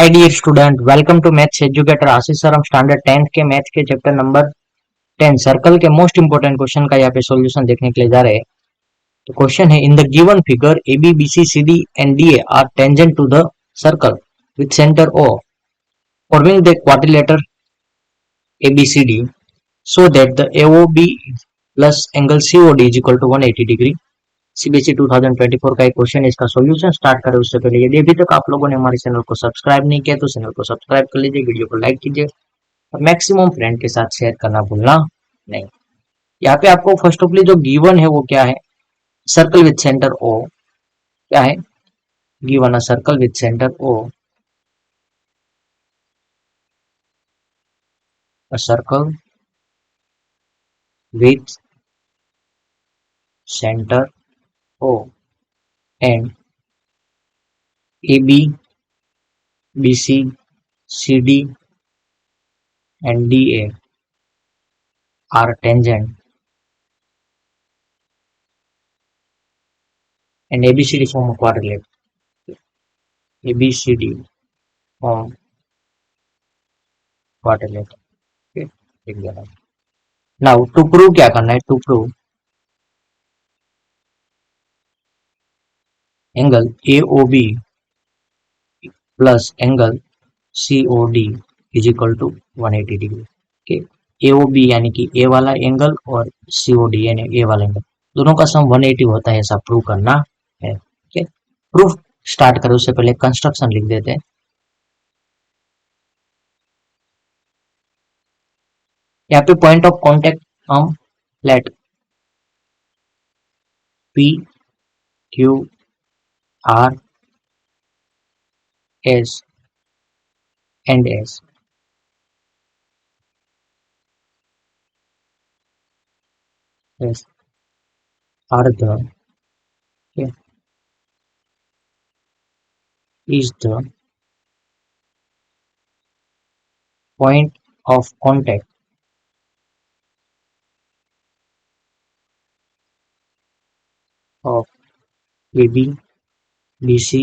Hi dear student, welcome to maths educator Ashish sir. हम standard 10th के maths के chapter number 10 circle के most important question का यहाँ पे सॉल्यूशन देखने के लिए जा रहे हैं। तो क्वेश्चन है, in the given figure A B B C C D and D A are tangent to the circle with centre O forming the quadrilateral A B C D so that the A O B plus angle C O D is equal to 180 degree. CBSE 2024 का एक question है। इसका solution start करें उससे पहले यदि अभी तक आप लोगों ने हमारे चैनल को सब्सक्राइब नहीं किया तो चैनल को सब्सक्राइब कर लीजिए, वीडियो को लाइक कीजिए और मैक्सिमम फ्रेंड के साथ शेयर करना भूलना नहीं। यहाँ पे आपको फर्स्ट ऑफली जो गिवन है वो क्या है, सर्कल विथ सेंटर ओ। क्या है given? A circle with centre O, a circle with centre O and A B B C C D and DA are tangent and ABCD form a quadrilateral. ABCD form quadrilateral. Okay, ठीक है। Now to prove क्या करना है? To prove angle AOB plus angle COD is equal to 180 degree. okay, AOB यानी कि A वाला angle और COD यानी A वाला एंगल, दोनों का सम 180 होता है, ऐसा प्रूव करना है। okay, प्रूफ स्टार्ट करें उससे पहले कंस्ट्रक्शन लिख देते हैं। यहाँ पे पॉइंट ऑफ कॉन्टेक्ट हम late P Q R S and S are the okay, is the point of contact of AB, BC,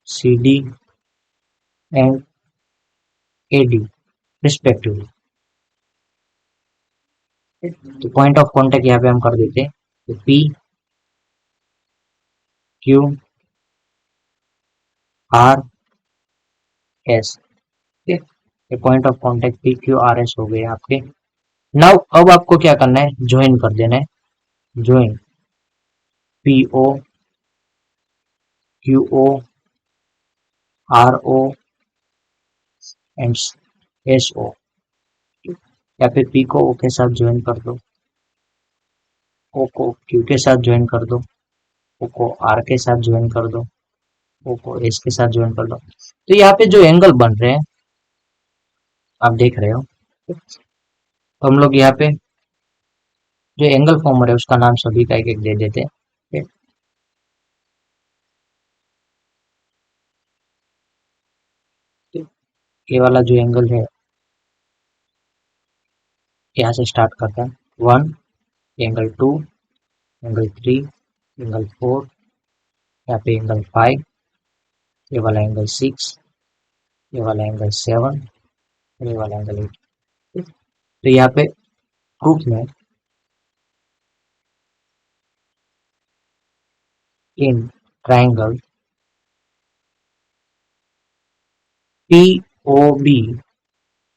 CD and AD respectively। तो पॉइंट ऑफ कॉन्टेक्ट यहाँ पे हम कर देते हैं तो P Q R S। ये point of contact P Q R S हो गए आपके। नाउ अब आपको क्या करना है, ज्वाइन कर देना है। Join P O Q O R O and S O। या फिर P को O के साथ ज्वाइन कर दो, O को Q के साथ ज्वाइन कर दो, O को R के साथ ज्वाइन कर दो, O को S के साथ ज्वाइन कर दो। तो यहाँ पे जो एंगल बन रहे हैं आप देख रहे हो, तो हम लोग यहाँ पे जो एंगल फॉर्म हो रहा है उसका नाम सभी का एक एक दे देते हैं। ये वाला जो एंगल है यहाँ से स्टार्ट करता है 1, एंगल 2, एंगल 3, एंगल 4, यहाँ पे एंगल 5, ये वाला एंगल 6, ये वाला एंगल 7, ये वाला एंगल 8। तो यहाँ पे प्रूफ में in triangle POB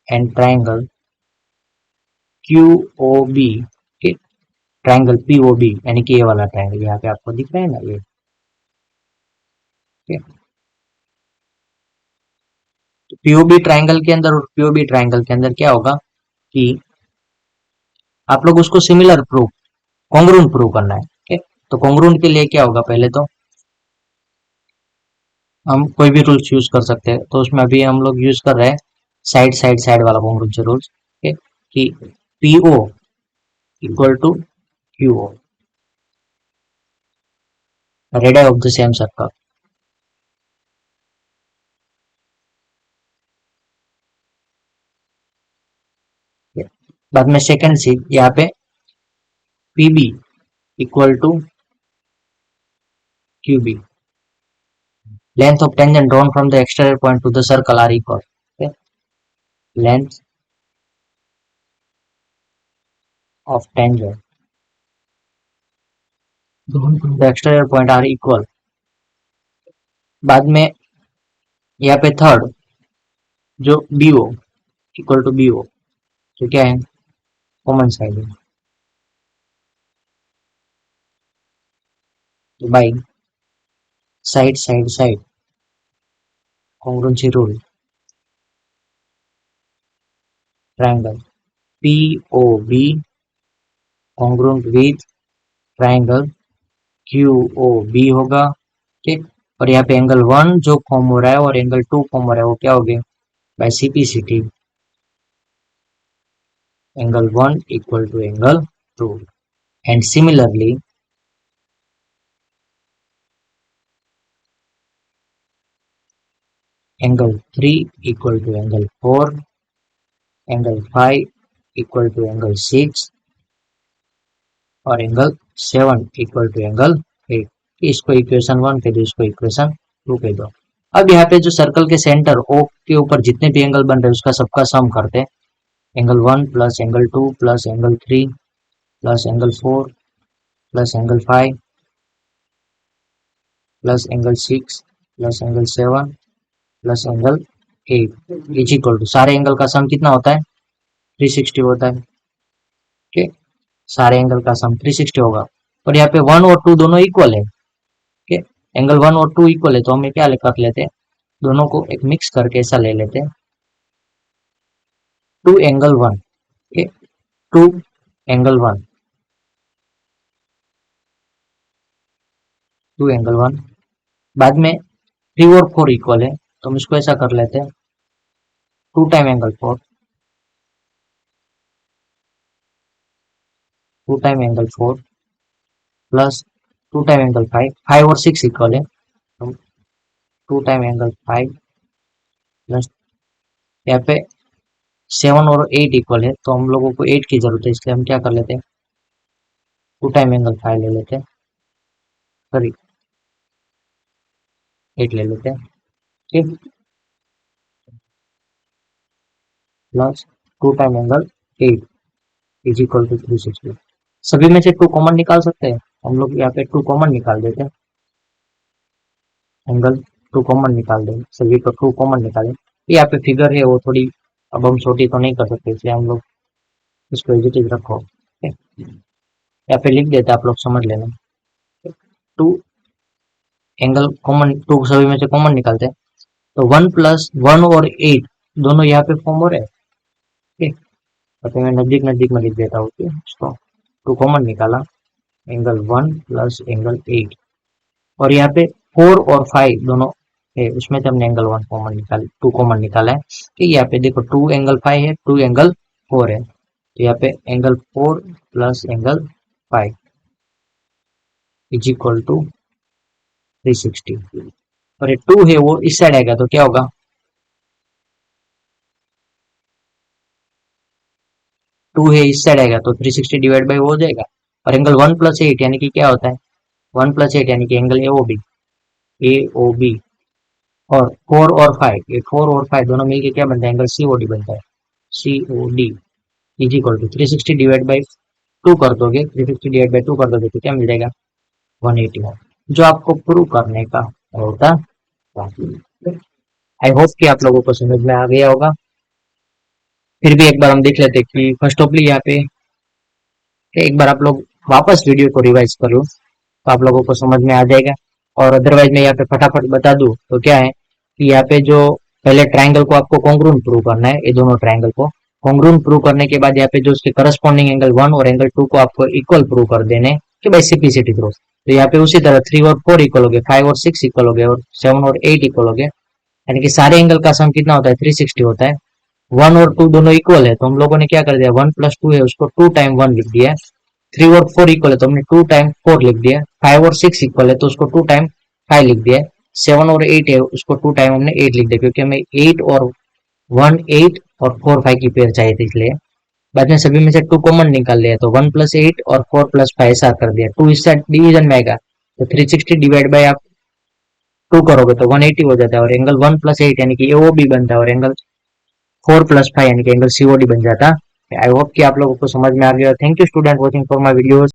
and triangle QOB, triangle POB यानी कि ये वाला ट्राइंगल यहाँ पे आपको दिख रहा है ना ये। तो POB ट्राइंगल के अंदर और POB ट्राइंगल के अंदर क्या होगा कि आप लोग उसको सिमिलर प्रूफ, कॉन्ग्रुएंट प्रूव करना है। ठीक है, तो कॉन्ग्रुएंट के लिए क्या होगा, पहले तो हम कोई भी रूल्स यूज कर सकते हैं। तो उसमें अभी हम लोग यूज कर रहे हैं साइड साइड साइड वाला कॉन्ग्रुएंट रूल्स कि PO equal to QO radius of the same circle. बाद में सेकंड चीज यहाँ पे PB equal to QB। Length of tangent drawn from the exterior point to the circle are equal. Okay. Length of tangent drawn from the exterior point are equal. बाद में यहाँ पे third जो BO इक्वल टू BO, तो क्या है, common side है, तो by side side side congruency rule, triangle POB congruent with triangle QOB होगा, ठीक। और यहाँ पे एंगल 1 जो फॉर्म हो रहा है और एंगल 2 फॉर्म हो रहा है वो क्या हो गया, by CPCT, angle 1 equal to angle 2। And similarly angle 3 equal to angle 4, angle 5 equal to angle 6 और एंगल 7 इक्वल टू एंगल 8। इसको इक्वेशन 1 कह दो, इसको इक्वेशन 2 कह दो। अब यहाँ पे जो सर्कल के सेंटर O के ऊपर जितने भी एंगल बन रहे हैं उसका सबका सम करते हैं, angle 1 plus angle 2 plus angle 3 plus angle 4 plus angle 5 plus angle 6 plus angle 7 plus angle 8 is equal to, सारे एंगल का सम कितना होता है, 360 होता है। ओके, सारे एंगल का सम 360 होगा। और यहाँ पे 1 और 2 दोनों इक्वल है। ओके, एंगल 1 और 2 इक्वल है तो हम क्या कर लेते हैं, दोनों को एक मिक्स करके ऐसा ले लेते हैं, 2 एंगल 1, ओके 2 एंगल 1, 2 एंगल 1। बाद में 3 और 4 इक्वल है तो हम इसको ऐसा कर लेते हैं, 2 time angle 4, 2 time angle 4 plus 2 time angle 5, 5 और 6 इक्वल है तो 2 टाइम एंगल 5 प्लस यहाँ पे 7 और 8 इक्वल है तो हम लोगों को 8 की जरूरत है, इसलिए हम क्या कर लेते हैं, 2 टाइम एंगल 5 ले लेते हैं, सॉरी 8 ले लेते हैं, ठीक, plus 2 time angle 8 is equal to 360। सभी में से 2 कॉमन निकाल सकते हैं, हम लोग यहाँ पे 2 कॉमन निकाल देते हैं, एंगल 2 कॉमन निकाल देंगे, सभी को 2 कॉमन निकालें। यहाँ पे फिगर है वो थोड़ी अब हम छोटी तो नहीं कर सकते, इसलिए हम लोग इसको एज इट इज रखो, यहाँ पे लिख देते आप लोग समझ लेना। 2 एंगल कॉमन, 2 सभी में से कॉमन निकालते हैं तो 1 प्लस 1 और 8 दोनों यहाँ पे फॉर्म हो रहे हैं, ठीक, तो मैं नजदीक नजदीक में लिख देता हूँ, इसको 2 कॉमन निकाला, एंगल 1 प्लस एंगल 8 और यहाँ पे 4 और 5 दोनों है, उसमें से हमने एंगल 1 कॉमन निकाल, 2 कॉमन निकाला है, ठीक। यहाँ पे देखो 2 एंगल 5 है, 2 एंगल 4 है, तो यहाँ पे angle 4 plus angle 5 is equal to 360 और ये 2 है वो इस साइड आएगा तो क्या होगा, 2 है इस साइड आएगा तो 360 डिवाइड बाई हो जाएगा। और एंगल 1 प्लस 8 यानी कि क्या होता है, 1 प्लस 8 यानी कि एंगल AOB और 4 और 5, ये 4 और 5 दोनों मिलके क्या बनता है, एंगल COD बनता है, COD is equal to 360 divide by 2 कर दोगे, 360 डिवाइड बाई 2 कर दोगे तो क्या मिल जाएगा, 181, जो आपको प्रूव करने का होता है। आई होप कि आप लोगों को समझ में आ गया होगा। फिर भी एक बार हम देख लेते हैं कि फर्स्ट ऑफली यहाँ पे एक बार आप लोग वापस वीडियो को रिवाइज कर लो तो आप लोगों को समझ में आ जाएगा। और अदरवाइज मैं यहाँ पे फटाफट बता दूं तो क्या है कि यहाँ पे जो पहले ट्राइंगल को आपको कॉन्ग्रुएंट प्रूव करना है, ये दोनों ट्राइंगल को कॉन्ग्रुएंट प्रूव करने के बाद यहाँ पे जो उसके करस्पॉन्डिंग एंगल 1 और एंगल 2 को आपको इक्वल प्रूव कर देने कि बाई सिंप्लिसिटी थ्रू। तो यहाँ पे उसी तरह 3 और 4 इक्वल हो गए, 5 और 6 इक्वल हो गए और 7 और 8 इक्वल हो गए, यानी कि सारे एंगल का सम कितना होता है, 360 होता है। 1 और 2 दोनों इक्वल है तो हम लोगों ने क्या कर दिया, 1 प्लस 2 है उसको 2 टाइम 1 लिख दिया, 3 और 4 इक्वल है तो हमने 2 टाइम 4 लिख दिया, 5 और 6 इक्वल है तो उसको 2 टाइम 5 लिख दिया, 7 और 8 है उसको 2 टाइम हमने 8 लिख दिया, क्योंकि हमें 8 और 1 8 और 4 5 की पेयर चाहिए थी, इसलिए बाद में सभी में से 2 कॉमन निकाल लिया तो 1 प्लस 8 और 4 प्लस 5 ऐसा कर दिया, 2 इस साइड डिवीजन में आएगा तो 360 डिवाइड बाय आप 2 करोगे तो 180 हो जाता है, और एंगल 1 + 8 यानी कि एओबी बनता है, और एंगल 4 + 5 यानी कि एंगल सीओडी बन जाता है। आई होप कि आप लोगों को समझ में आ गया। Thank you student watching for my videos.